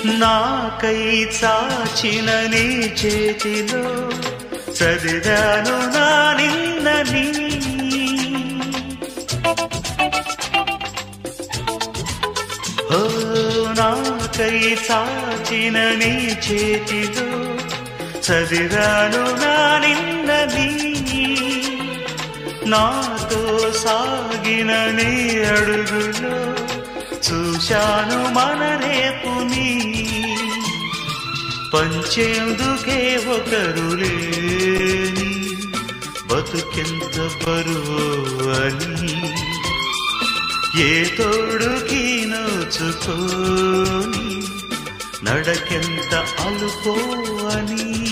నాకై చాచిన నీ చేతిలో చదివాను నా నిన్నని. ఓ నాకై చాచిన నీ చేతిలో చదివాను నా నిన్నని. నాతో సాగిన నీ అడుగులో చూశాను మన రేపుని. పంచేందుకే ఒకరు లేని బతుకెంత బరువు అని, ఏ తోడుకి నోచుకోని నడకెంత అలుపో అని.